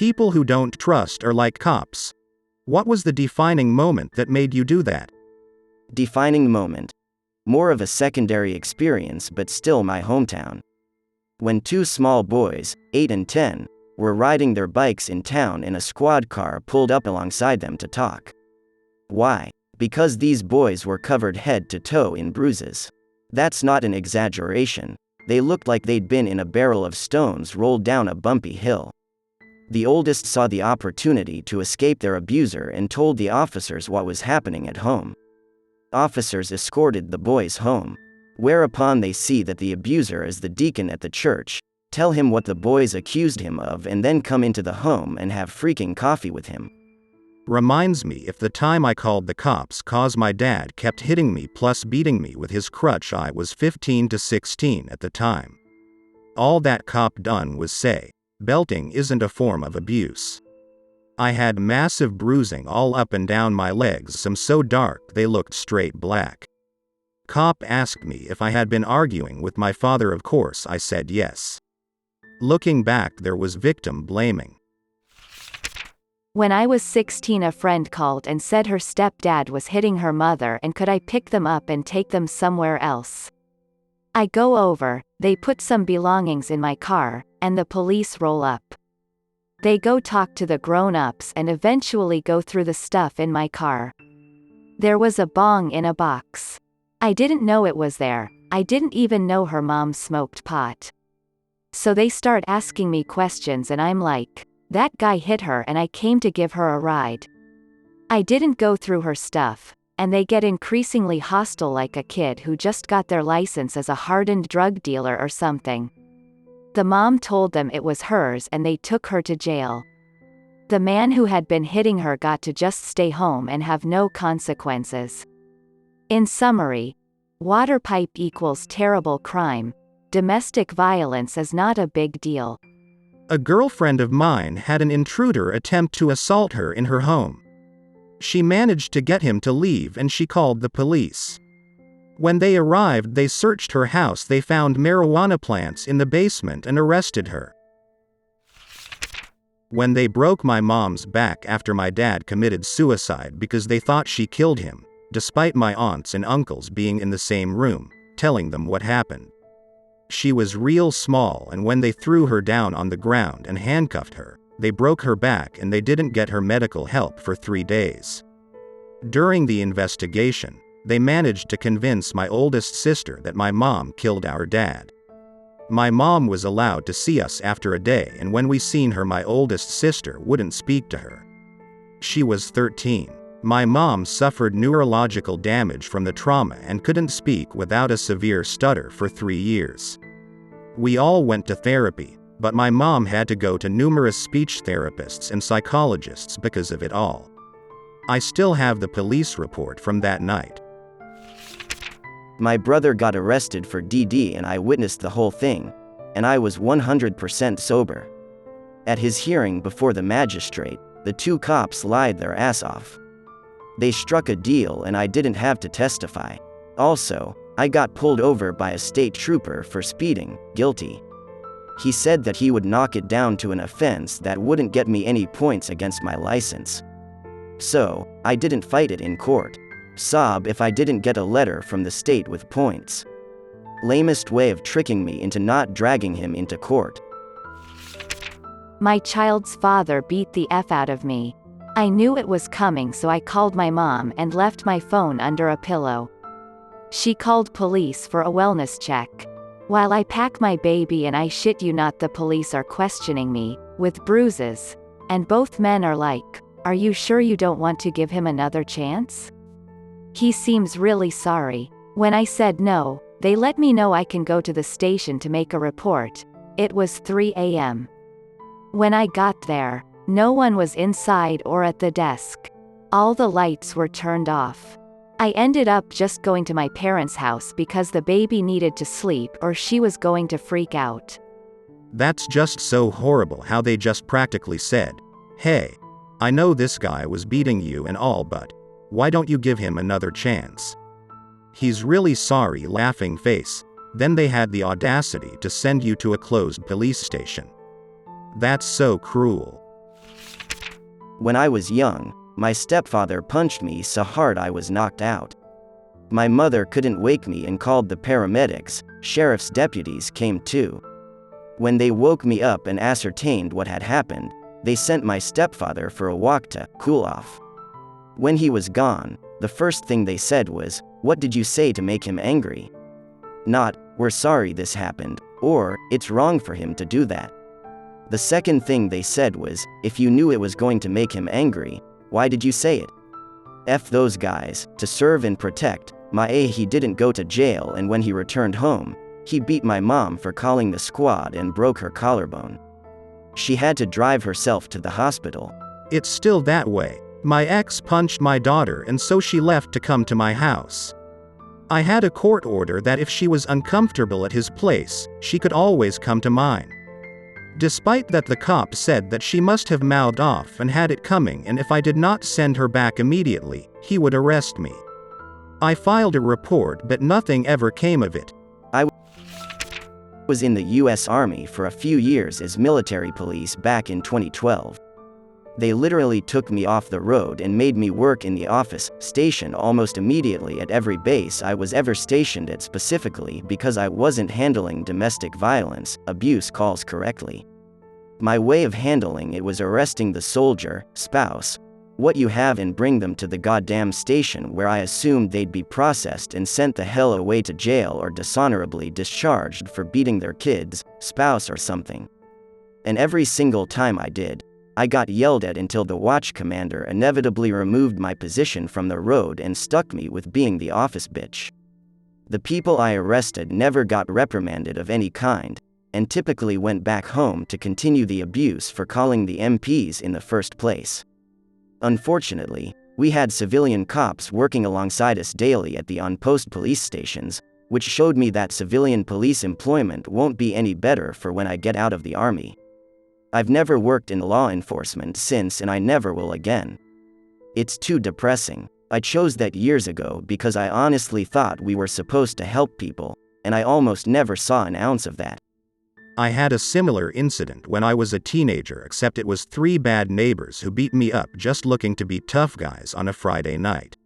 People who don't trust or like cops. What was the defining moment that made you do that? Defining moment. More of a secondary experience, but still my hometown. When two small boys, 8 and 10, were riding their bikes in town and a squad car pulled up alongside them to talk. Why? Because these boys were covered head to toe in bruises. That's not an exaggeration. They looked like they'd been in a barrel of stones rolled down a bumpy hill. The oldest saw the opportunity to escape their abuser and told the officers what was happening at home. Officers escorted the boys home. Whereupon they see that the abuser is the deacon at the church, tell him what the boys accused him of, and then come into the home and have freaking coffee with him. Reminds me if the time I called the cops 'cause my dad kept hitting me plus beating me with his crutch. I was 15 to 16 at the time. All that cop done was say, belting isn't a form of abuse. I had massive bruising all up and down my legs, some so dark they looked straight black. Cop asked me if I had been arguing with my father. Of course I said yes. Looking back, there was victim blaming. When I was 16, a friend called and said her stepdad was hitting her mother and could I pick them up and take them somewhere else. I go over, they put some belongings in my car, and the police roll up. They go talk to the grown-ups and eventually go through the stuff in my car. There was a bong in a box. I didn't know it was there. I didn't even know her mom smoked pot. So they start asking me questions and I'm like, that guy hit her and I came to give her a ride. I didn't go through her stuff, and they get increasingly hostile like a kid who just got their license as a hardened drug dealer or something. The mom told them it was hers and they took her to jail. The man who had been hitting her got to just stay home and have no consequences. In summary, water pipe equals terrible crime. Domestic violence is not a big deal. A girlfriend of mine had an intruder attempt to assault her in her home. She managed to get him to leave and she called the police. When they arrived, they searched her house. They found marijuana plants in the basement and arrested her. When they broke my mom's back after my dad committed suicide because they thought she killed him, despite my aunts and uncles being in the same room, telling them what happened. She was real small, and when they threw her down on the ground and handcuffed her, they broke her back and they didn't get her medical help for 3 days. During the investigation, they managed to convince my oldest sister that my mom killed our dad. My mom was allowed to see us after a day, and when we seen her, my oldest sister wouldn't speak to her. She was 13. My mom suffered neurological damage from the trauma and couldn't speak without a severe stutter for 3 years. We all went to therapy, but my mom had to go to numerous speech therapists and psychologists because of it all. I still have the police report from that night. My brother got arrested for DD and I witnessed the whole thing, and I was 100% sober. At his hearing before the magistrate, the 2 cops lied their ass off. They struck a deal and I didn't have to testify. Also, I got pulled over by a state trooper for speeding, guilty. He said that he would knock it down to an offense that wouldn't get me any points against my license. So, I didn't fight it in court. Sob if I didn't get a letter from the state with points. Lamest way of tricking me into not dragging him into court. My child's father beat the F out of me. I knew it was coming, so I called my mom and left my phone under a pillow. She called police for a wellness check. While I pack my baby, and I shit you not, the police are questioning me, with bruises. And both men are like, "Are you sure you don't want to give him another chance?" He seems really sorry. When I said no, they let me know I can go to the station to make a report. It was 3 a.m. When I got there, no one was inside or at the desk. All the lights were turned off. I ended up just going to my parents' house because the baby needed to sleep or she was going to freak out. That's just so horrible how they just practically said, "Hey, I know this guy was beating you and all, but why don't you give him another chance? He's really sorry," laughing face. Then they had the audacity to send you to a closed police station. That's so cruel. When I was young, my stepfather punched me so hard I was knocked out. My mother couldn't wake me and called the paramedics. Sheriff's deputies came too. When they woke me up and ascertained what had happened, they sent my stepfather for a walk to cool off. When he was gone, the first thing they said was, "What did you say to make him angry?" Not, "We're sorry this happened," or, "It's wrong for him to do that." The second thing they said was, "If you knew it was going to make him angry, why did you say it?" F those guys. To serve and protect, he didn't go to jail, and when he returned home, he beat my mom for calling the squad and broke her collarbone. She had to drive herself to the hospital. It's still that way. My ex punched my daughter and so she left to come to my house. I had a court order that if she was uncomfortable at his place, she could always come to mine. Despite that, the cop said that she must have mouthed off and had it coming, and if I did not send her back immediately, he would arrest me. I filed a report but nothing ever came of it. I was in the U.S. Army for a few years as military police back in 2012. They literally took me off the road and made me work in the office station almost immediately at every base I was ever stationed at, specifically because I wasn't handling domestic violence, abuse calls correctly. My way of handling it was arresting the soldier, spouse, what you have, and bring them to the goddamn station where I assumed they'd be processed and sent the hell away to jail or dishonorably discharged for beating their kids, spouse or something. And every single time I did, I got yelled at until the watch commander inevitably removed my position from the road and stuck me with being the office bitch. The people I arrested never got reprimanded of any kind, and typically went back home to continue the abuse for calling the MPs in the first place. Unfortunately, we had civilian cops working alongside us daily at the on-post police stations, which showed me that civilian police employment won't be any better for when I get out of the army. I've never worked in law enforcement since, and I never will again. It's too depressing. I chose that years ago because I honestly thought we were supposed to help people, and I almost never saw an ounce of that. I had a similar incident when I was a teenager, except it was 3 bad neighbors who beat me up just looking to be tough guys on a Friday night.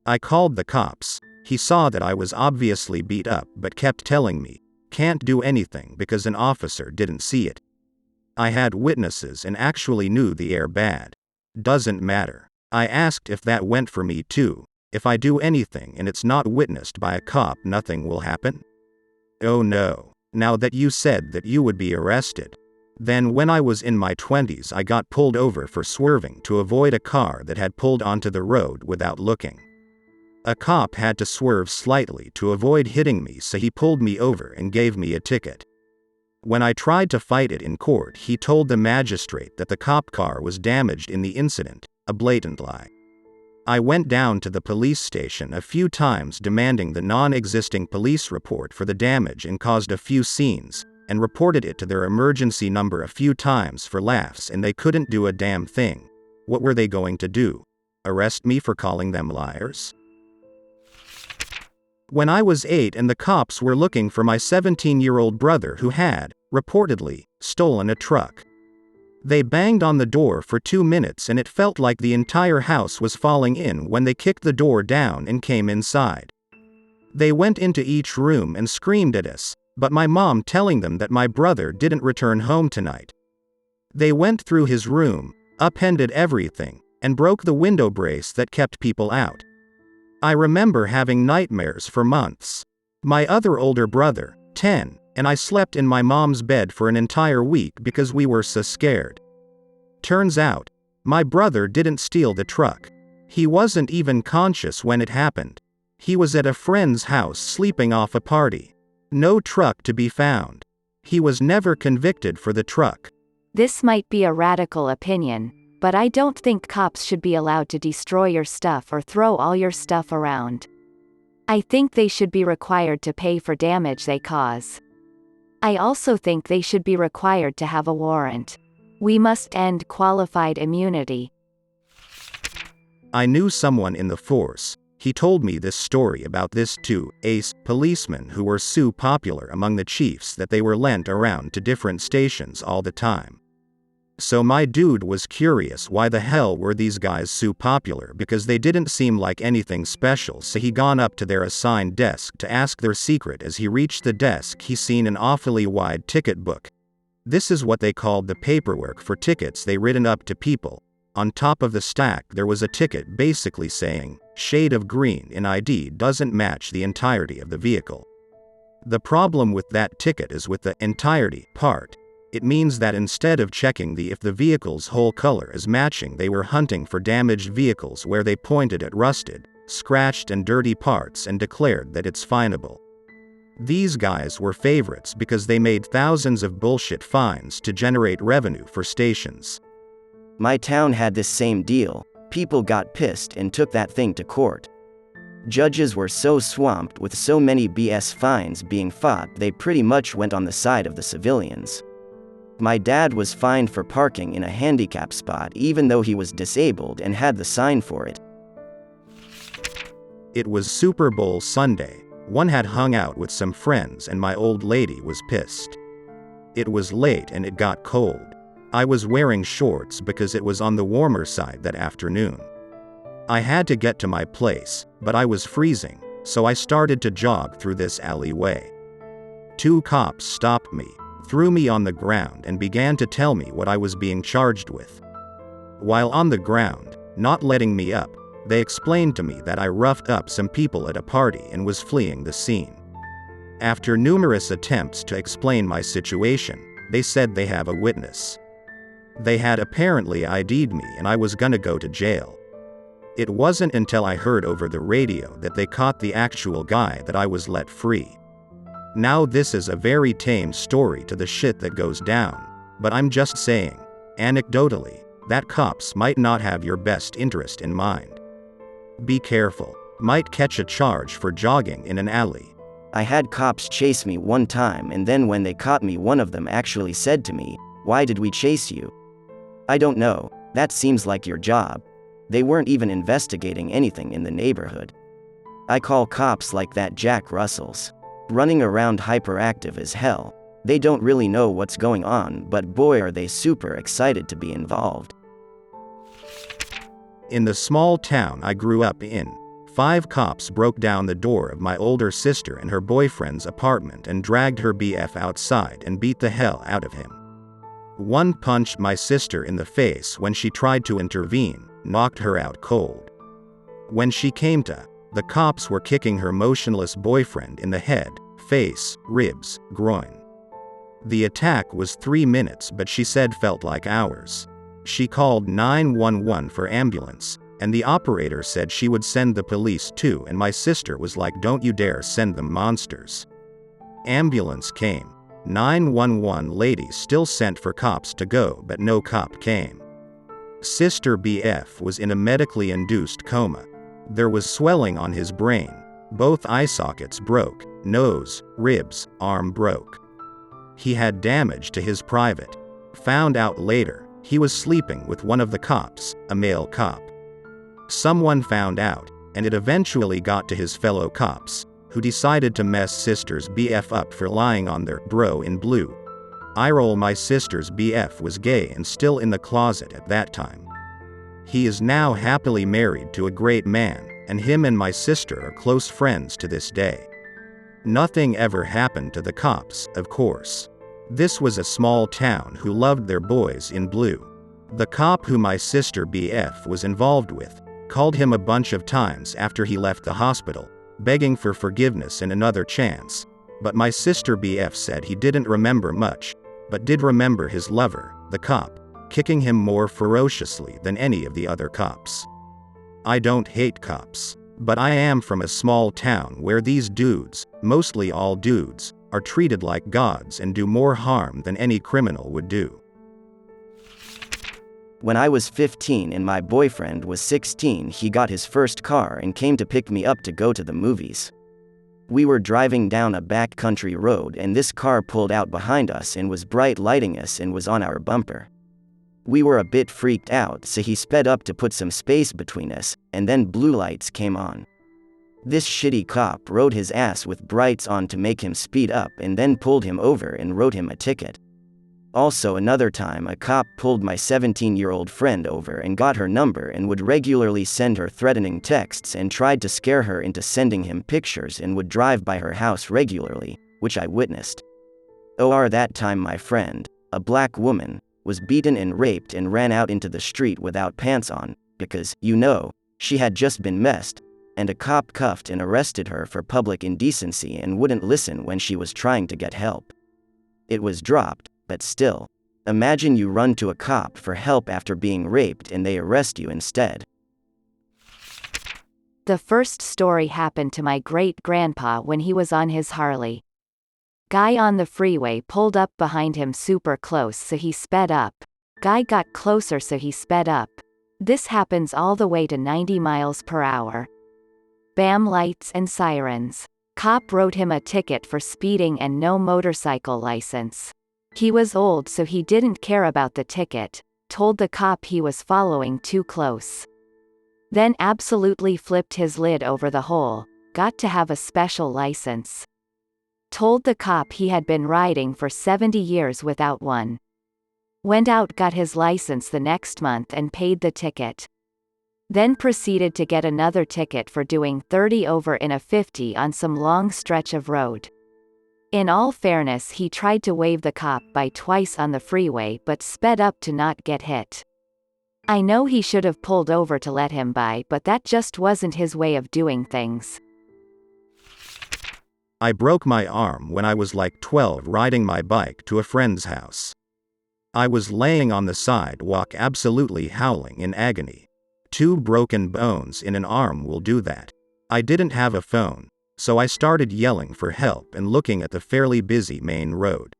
I called the cops. He saw that I was obviously beat up but kept telling me, "Can't do anything because an officer didn't see it." I had witnesses and actually knew the air bad. Doesn't matter. I asked if that went for me too. If I do anything and it's not witnessed by a cop, nothing will happen? Oh no. Now that you said that you would be arrested. Then when I was in my 20s, I got pulled over for swerving to avoid a car that had pulled onto the road without looking. A cop had to swerve slightly to avoid hitting me, so he pulled me over and gave me a ticket. When I tried to fight it in court, he told the magistrate that the cop car was damaged in the incident, a blatant lie. I went down to the police station a few times demanding the non-existing police report for the damage and caused a few scenes, and reported it to their emergency number a few times for laughs, and they couldn't do a damn thing. What were they going to do? Arrest me for calling them liars? When I was 8 and the cops were looking for my 17-year-old brother who had, reportedly, stolen a truck. They banged on the door for 2 minutes and it felt like the entire house was falling in when they kicked the door down and came inside. They went into each room and screamed at us, but my mom telling them that my brother didn't return home tonight. They went through his room, upended everything, and broke the window brace that kept people out. I remember having nightmares for months. My other older brother, 10, and I slept in my mom's bed for an entire week because we were so scared. Turns out, my brother didn't steal the truck. He wasn't even conscious when it happened. He was at a friend's house sleeping off a party. No truck to be found. He was never convicted for the truck. This might be a radical opinion, but I don't think cops should be allowed to destroy your stuff or throw all your stuff around. I think they should be required to pay for damage they cause. I also think they should be required to have a warrant. We must end qualified immunity. I knew someone in the force. He told me this story about this too, ace policemen who were so popular among the chiefs that they were lent around to different stations all the time. So my dude was curious why the hell were these guys so popular, because they didn't seem like anything special, so he gone up to their assigned desk to ask their secret. As he reached the desk, he seen an awfully wide ticket book. This is what they called the paperwork for tickets they written up to people. On top of the stack there was a ticket basically saying, "Shade of green in ID doesn't match the entirety of the vehicle." The problem with that ticket is with the entirety part. It means that instead of checking if the vehicle's whole color is matching, they were hunting for damaged vehicles where they pointed at rusted, scratched and dirty parts and declared that it's finable. These guys were favorites because they made thousands of bullshit fines to generate revenue for stations. My town had this same deal. People got pissed and took that thing to court. Judges were so swamped with so many BS fines being fought, they pretty much went on the side of the civilians. My dad was fined for parking in a handicap spot even though he was disabled and had the sign for it. It was Super Bowl Sunday. One had hung out with some friends and my old lady was pissed. It was late and it got cold. I was wearing shorts because it was on the warmer side that afternoon. I had to get to my place, but I was freezing, so I started to jog through this alleyway. Two cops stopped me, threw me on the ground and began to tell me what I was being charged with. While on the ground, not letting me up, they explained to me that I roughed up some people at a party and was fleeing the scene. After numerous attempts to explain my situation, they said they have a witness. They had apparently ID'd me and I was gonna go to jail. It wasn't until I heard over the radio that they caught the actual guy that I was let free. Now this is a very tame story to the shit that goes down, but I'm just saying, anecdotally, that cops might not have your best interest in mind. Be careful, might catch a charge for jogging in an alley. I had cops chase me one time and then when they caught me, one of them actually said to me, "Why did we chase you?" "I don't know, that seems like your job." They weren't even investigating anything in the neighborhood. I call cops like that Jack Russells. Running around hyperactive as hell. They don't really know what's going on, but boy are they super excited to be involved. In the small town I grew up in, 5 cops broke down the door of my older sister and her boyfriend's apartment and dragged her BF outside and beat the hell out of him. One punched my sister in the face when she tried to intervene, knocked her out cold. When she came to, the cops were kicking her motionless boyfriend in the head, face, ribs, groin. The attack was 3 minutes, but she said felt like hours. She called 911 for ambulance, and the operator said she would send the police too, and my sister was like, "Don't you dare send them monsters." Ambulance came. 911 lady still sent for cops to go, but no cop came. Sister BF was in a medically induced coma. There was swelling on his brain. Both eye sockets broke, nose, ribs, arm broke. He had damage to his private. Found out later, he was sleeping with one of the cops, a male cop. Someone found out, and it eventually got to his fellow cops, who decided to mess sister's BF up for lying on their bro in blue. I roll, my sister's BF was gay and still in the closet at that time. He is now happily married to a great man, and him and my sister are close friends to this day. Nothing ever happened to the cops, of course. This was a small town who loved their boys in blue. The cop who my sister BF was involved with called him a bunch of times after he left the hospital, begging for forgiveness and another chance. But my sister BF said he didn't remember much, but did remember his lover, the cop, kicking him more ferociously than any of the other cops. I don't hate cops, but I am from a small town where these dudes, mostly all dudes, are treated like gods and do more harm than any criminal would do. When I was 15 and my boyfriend was 16, he got his first car and came to pick me up to go to the movies. We were driving down a backcountry road and this car pulled out behind us and was bright lighting us and was on our bumper. We were a bit freaked out, so he sped up to put some space between us, and then blue lights came on. This shitty cop rode his ass with brights on to make him speed up and then pulled him over and wrote him a ticket. Also, another time a cop pulled my 17-year-old friend over and got her number and would regularly send her threatening texts and tried to scare her into sending him pictures and would drive by her house regularly, which I witnessed. Or that time my friend, a black woman, was beaten and raped and ran out into the street without pants on, because, she had just been messed, and a cop cuffed and arrested her for public indecency and wouldn't listen when she was trying to get help. It was dropped, but still. Imagine you run to a cop for help after being raped and they arrest you instead. The first story happened to my great-grandpa when he was on his Harley. Guy on the freeway pulled up behind him super close, so he sped up. Guy got closer, so he sped up. This happens all the way to 90 miles per hour. Bam, lights and sirens. Cop wrote him a ticket for speeding and no motorcycle license. He was old, so he didn't care about the ticket, told the cop he was following too close. Then absolutely flipped his lid over the hole, got to have a special license. Told the cop he had been riding for 70 years without one. Went out, got his license the next month and paid the ticket. Then proceeded to get another ticket for doing 30 over in a 50 on some long stretch of road. In all fairness, he tried to wave the cop by twice on the freeway but sped up to not get hit. I know he should have pulled over to let him by, but that just wasn't his way of doing things. I broke my arm when I was like 12 riding my bike to a friend's house. I was laying on the sidewalk absolutely howling in agony. 2 broken bones in an arm will do that. I didn't have a phone, so I started yelling for help and looking at the fairly busy main road.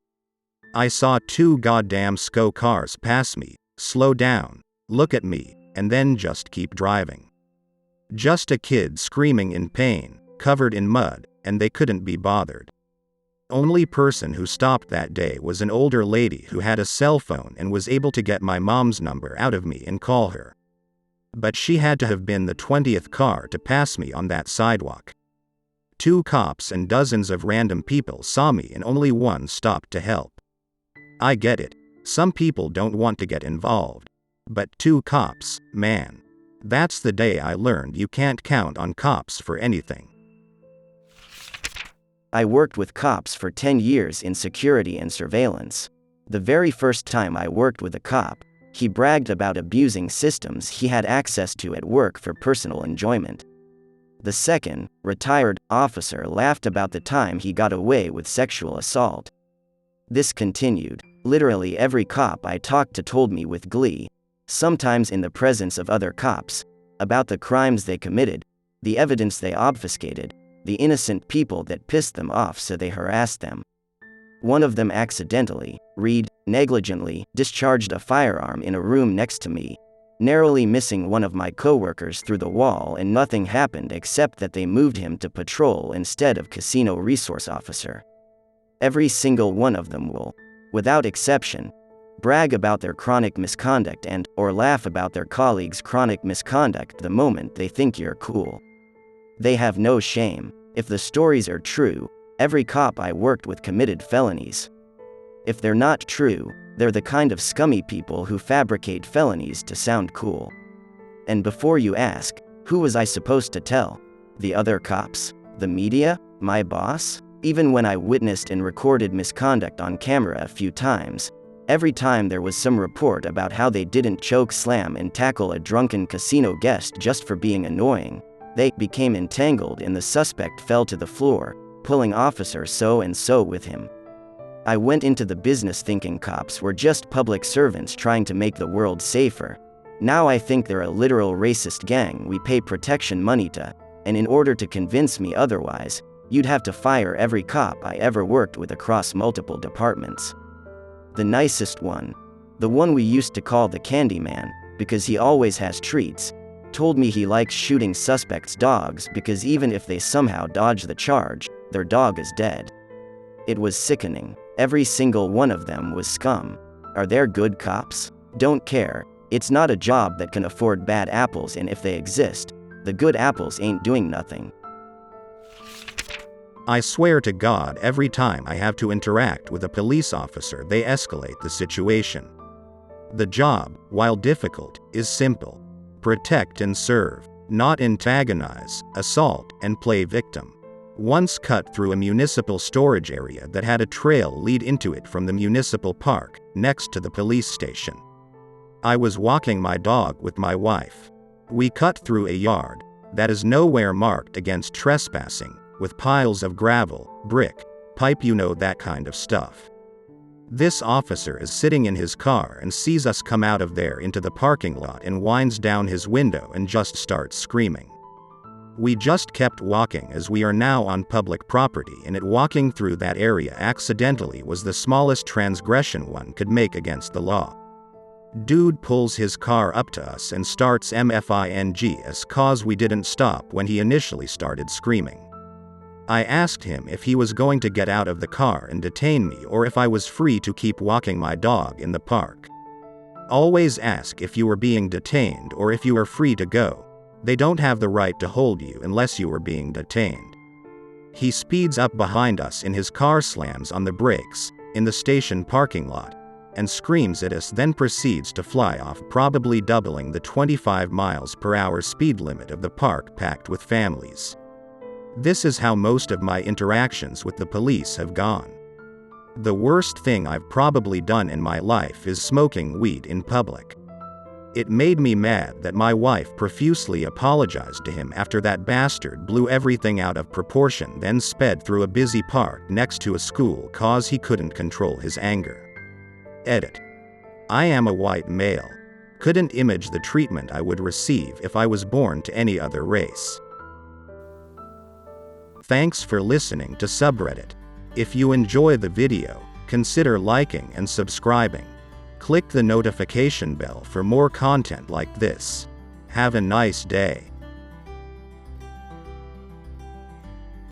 I saw 2 goddamn SCO cars pass me, slow down, look at me, and then just keep driving. Just a kid screaming in pain, covered in mud, and they couldn't be bothered. Only person who stopped that day was an older lady who had a cell phone and was able to get my mom's number out of me and call her. But she had to have been the 20th car to pass me on that sidewalk. 2 cops and dozens of random people saw me and only one stopped to help. I get it, some people don't want to get involved. But 2 cops, man. That's the day I learned you can't count on cops for anything. I worked with cops for 10 years in security and surveillance. The very first time I worked with a cop, he bragged about abusing systems he had access to at work for personal enjoyment. The second, retired, officer laughed about the time he got away with sexual assault. This continued. Literally every cop I talked to told me with glee, sometimes in the presence of other cops, about the crimes they committed, the evidence they obfuscated, the innocent people that pissed them off so they harassed them. One of them accidentally, negligently, discharged a firearm in a room next to me, narrowly missing one of my coworkers through the wall, and nothing happened except that they moved him to patrol instead of casino resource officer. Every single one of them will, without exception, brag about their chronic misconduct or laugh about their colleagues' chronic misconduct the moment they think you're cool. They have no shame. If the stories are true, every cop I worked with committed felonies. If they're not true, they're the kind of scummy people who fabricate felonies to sound cool. And before you ask, who was I supposed to tell? The other cops? The media? My boss? Even when I witnessed and recorded misconduct on camera a few times, every time there was some report about how they didn't choke slam and tackle a drunken casino guest just for being annoying, they became entangled and the suspect fell to the floor, pulling officer so-and-so with him. I went into the business thinking cops were just public servants trying to make the world safer. Now I think they're a literal racist gang we pay protection money to, and in order to convince me otherwise, you'd have to fire every cop I ever worked with across multiple departments. The nicest one, the one we used to call the Candy Man, because he always has treats, told me he likes shooting suspects' dogs because even if they somehow dodge the charge, their dog is dead. It was sickening. Every single one of them was scum. Are there good cops? Don't care. It's not a job that can afford bad apples, and if they exist, the good apples ain't doing nothing. I swear to God, every time I have to interact with a police officer, they escalate the situation. The job, while difficult, is simple. Protect and serve, not antagonize, assault, and play victim. Once cut through a municipal storage area that had a trail lead into it from the municipal park, next to the police station. I was walking my dog with my wife. We cut through a yard that is nowhere marked against trespassing, with piles of gravel, brick, pipe, you know, that kind of stuff. This officer is sitting in his car and sees us come out of there into the parking lot and winds down his window and just starts screaming. We just kept walking as we are now on public property, and walking through that area accidentally was the smallest transgression one could make against the law. Dude pulls his car up to us and starts mfing us cause we didn't stop when he initially started screaming. I asked him if he was going to get out of the car and detain me or if I was free to keep walking my dog in the park. Always ask if you are being detained or if you are free to go. They don't have the right to hold you unless you are being detained. He speeds up behind us and his car slams on the brakes, in the station parking lot, and screams at us, then proceeds to fly off, probably doubling the 25 miles per hour speed limit of the park packed with families. This is how most of my interactions with the police have gone. The worst thing I've probably done in my life is smoking weed in public. It made me mad that my wife profusely apologized to him after that bastard blew everything out of proportion, then sped through a busy park next to a school cause he couldn't control his anger. Edit. I am a white male. Couldn't imagine the treatment I would receive if I was born to any other race. Thanks for listening to Subreddit. If you enjoy the video, consider liking and subscribing. Click the notification bell for more content like this. Have a nice day.